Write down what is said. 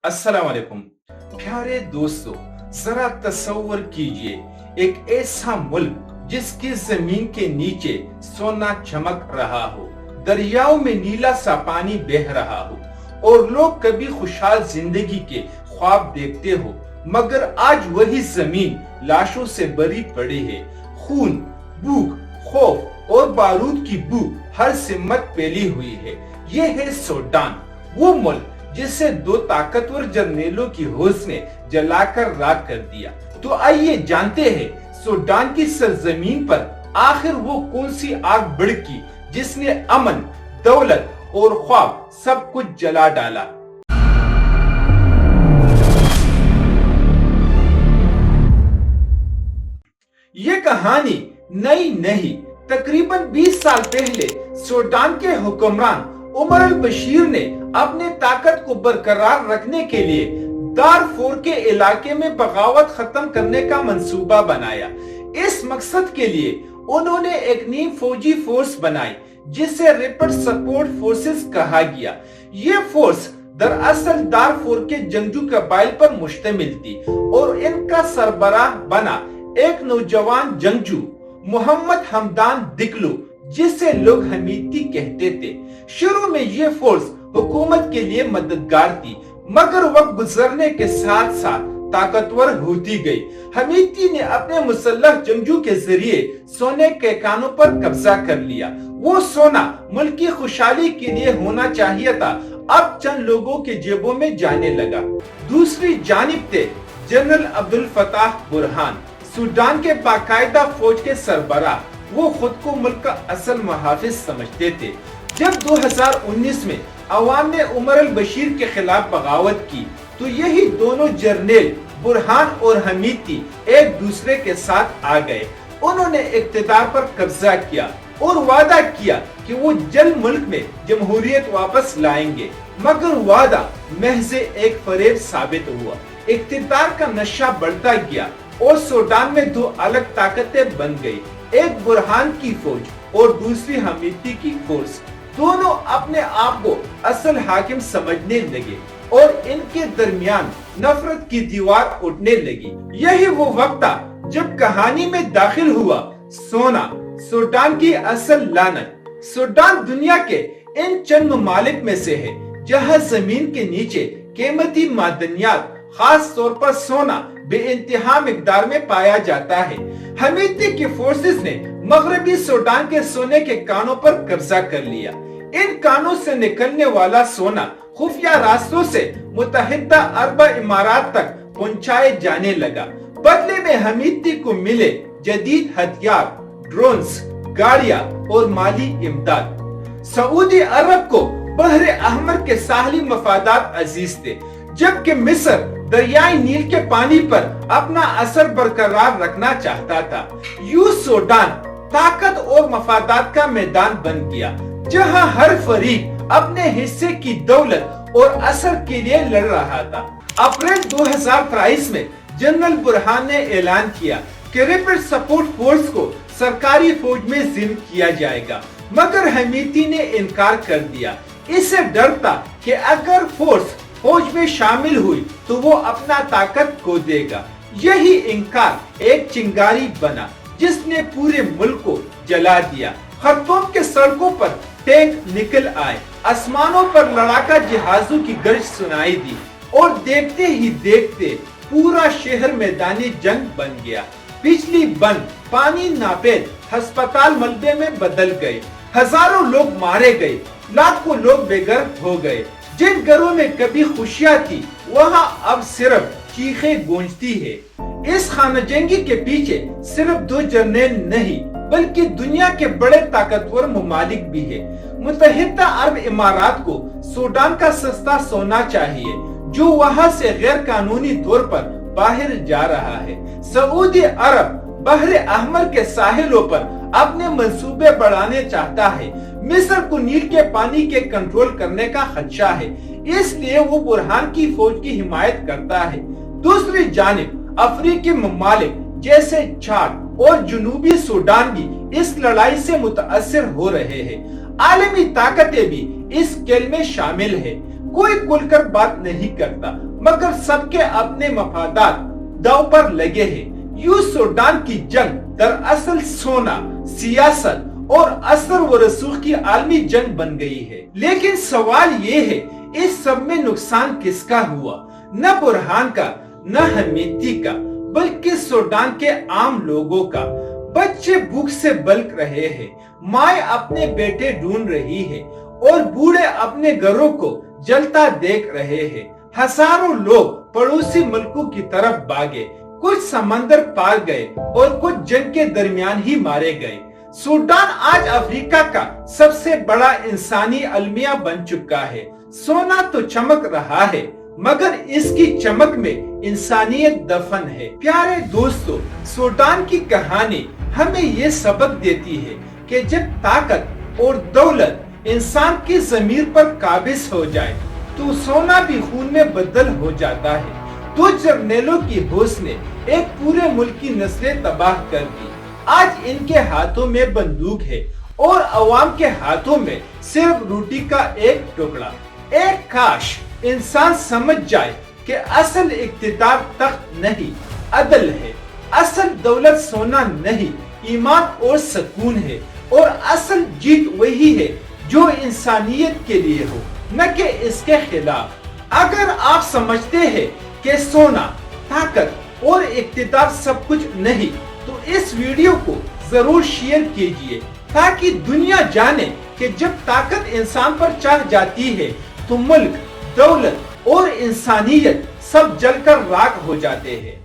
अस्सलाम वालेकुम। प्यारे दोस्तों, जरा तसव्वुर कीजिए एक ऐसा मुल्क जिसकी जमीन के नीचे सोना चमक रहा हो, दरियाओं में नीला सा पानी बह रहा हो और लोग कभी खुशहाल जिंदगी के ख्वाब देखते हो, मगर आज वही जमीन लाशों से भरी पड़ी है। खून, भूख, खौफ और बारूद की बू हर सिमत फैली हुई है। ये है सूडान, वो मुल्क जिसे दो ताकतवर जर्नेलों की होश ने जलाकर राख कर दिया। तो आइए जानते हैं सूडान की सरजमीन पर आखिर वो कौन सी आग भड़की जिसने अमन, दौलत और ख्वाब सब कुछ जला डाला। ये कहानी नई नहीं, तकरीबन 20 साल पहले सूडान के हुक्मरान उमर अल बशीर ने अपने ताकत को बरकरार रखने के लिए दारफूर के इलाके में बगावत खत्म करने का मंसूबा बनाया। इस मकसद के लिए उन्होंने एक नई फौजी फोर्स बनाई जिसे रैपिड सपोर्ट फोर्सेस कहा गया। ये फोर्स दरअसल दारफूर के जंगजू कबाइल पर मुश्तमिल थी और इनका सरबराह बना एक नौजवान जंगजू मोहम्मद हमदान दिकलू, जिसे लोग हमीती कहते थे। शुरू में ये फोर्स हुकूमत के लिए मददगार थी, मगर वक्त गुजरने के साथ साथ ताकतवर होती गई। हमीती ने अपने मुसल्लह जंगजू के जरिए सोने के कानों पर कब्जा कर लिया। वो सोना मुल्क की खुशहाली के लिए होना चाहिए था, अब चंद लोगों के जेबों में जाने लगा। दूसरी जानिब थे general Abdul Fattah Burhan, Sudan के बाकायदा फौज के सरबराह। वो खुद को मुल्क का असल मुहाफिज समझते थे। जब 2019 में अवाम ने उमर अल बशीर के खिलाफ बगावत की, तो यही दोनों जर्नेल बुरहान और हमीती एक दूसरे के साथ आ गए। उन्होंने इक्तिदार पर कब्जा किया और वादा किया कि वो जल्द मुल्क में जमहूरियत वापस लाएंगे, मगर वादा महज एक फरेब साबित हुआ। इक्तिदार का नशा बढ़ता गया और सूडान में दो अलग ताकतें बन गई, एक बुरहान की फौज और दूसरी हमीती की फोर्स। दोनों अपने आप को असल हाकिम समझने लगे और इनके दरमियान नफरत की दीवार उठने लगी। यही वो वक्त था जब कहानी में दाखिल हुआ सोना, सूडान की असल लानत। सूडान दुनिया के इन चंद ममालिक में से है जहां जमीन के नीचे कीमती मादनियात, खास तौर पर सोना, बेइंतहा मिकदार में पाया जाता है। हमीती की फोर्सेस ने मगरबी सूडान के सोने के कानों पर कब्जा कर लिया। इन कानों से निकलने वाला सोना खुफिया रास्तों से मुत्तहिदा अरब इमारात तक पहुंचाए जाने लगा। बदले में हमीती को मिले जदीद हथियार, ड्रोन्स, गाड़ियां और माली इमदाद। सऊदी अरब को बहरे अहमर के साहली मफादात अजीज थे, जबकि मिस्र दरियाई नील के पानी पर अपना असर बरकरार रखना चाहता था। यूं सूडान ताकत और मफादात का मैदान बन गया, जहां हर फरीक अपने हिस्से की दौलत और असर के लिए लड़ रहा था। अप्रैल 2023 में जनरल बुरहान ने ऐलान किया कि रैपिड सपोर्ट फोर्स को सरकारी फौज में जिम्म किया जाएगा, मगर हमीती ने इनकार कर दिया। इससे डर था कि अगर फोर्स फौज में शामिल हुई तो वो अपना ताकत खो देगा। यही इनकार एक चिंगारी बना जिसने पूरे मुल्क को जला दिया। खर्तूम के सड़कों पर टैंक निकल आए, आसमानों पर लड़ाका जहाजों की गर्ज सुनाई दी और देखते ही देखते पूरा शहर मैदानी जंग बन गया। बिजली बंद, पानी नापेद, अस्पताल मलबे में बदल गए, हजारों लोग मारे गए, लाखों लोग बेघर हो गए। जिन घरों में कभी खुशियां थी वहां अब सिर्फ चीखें गूंजती है। इस खानाजंगी के पीछे सिर्फ दो जर्नेल नहीं, बल्कि दुनिया के बड़े ताकतवर ममालिक भी है। मुत्तहिदा अरब इमारात को सूडान का सस्ता सोना चाहिए जो वहां से गैर कानूनी तौर पर बाहर जा रहा है। सऊदी अरब बहरे अहमर के साहिलों पर अपने मंसूबे बढ़ाने चाहता है। मिस्र को नील के पानी के कंट्रोल करने का खदशा है, इसलिए वो बुरहान की फौज की हिमायत करता है। दूसरी जानिब अफ्रीकी ममालिक जैसे चाद और जनूबी सूडान भी इस लड़ाई से मुतासिर हो रहे हैं। आलमी ताकतें भी इस खेल में शामिल है। कोई खुलकर बात नहीं करता, मगर सबके अपने मफादात दांव पर लगे हैं। यूं सूडान की जंग दरअसल सोना, सियासत और असर व रसूख की आलमी जंग बन गई है। लेकिन सवाल ये है, इस सब में नुकसान किसका हुआ? न बुरहान का, न हमीती का, बल्कि सूडान के आम लोगों का। बच्चे भूख से बल्क रहे हैं, माए अपने बेटे ढूंढ रही है और बूढ़े अपने घरों को जलता देख रहे हैं। हजारों लोग पड़ोसी मुल्कों की तरफ भागे, कुछ समंदर पार गए और कुछ जंग के दरमियान ही मारे गए। सूडान आज अफ्रीका का सबसे बड़ा इंसानी अलमिया बन चुका है। सोना तो चमक रहा है, मगर इसकी चमक में इंसानियत दफन है। प्यारे दोस्तों, सूडान की कहानी हमें ये सबक देती है कि जब ताकत और दौलत इंसान की ज़मीर पर काबिज हो जाए तो सोना भी खून में बदल हो जाता है। दो जर्नेलों की होश ने एक पूरे मुल्क की नस्लें तबाह कर दी। आज इनके हाथों में बंदूक है और अवाम के हाथों में सिर्फ रोटी का एक टुकड़ा। एक काश इंसान समझ जाए कि असल इख्तिदार तख्त नहीं, अदल है। असल दौलत सोना नहीं, ईमान और सुकून है। और असल जीत वही है जो इंसानियत के लिए हो, न कि इसके खिलाफ। अगर आप समझते हैं कि सोना, ताकत और इख्तिदार सब कुछ नहीं, तो इस वीडियो को जरूर शेयर कीजिए ताकि दुनिया जाने कि जब ताकत इंसान पर चढ़ जाती है तो मुल्क, दौलत और इंसानियत सब जलकर राख हो जाते हैं।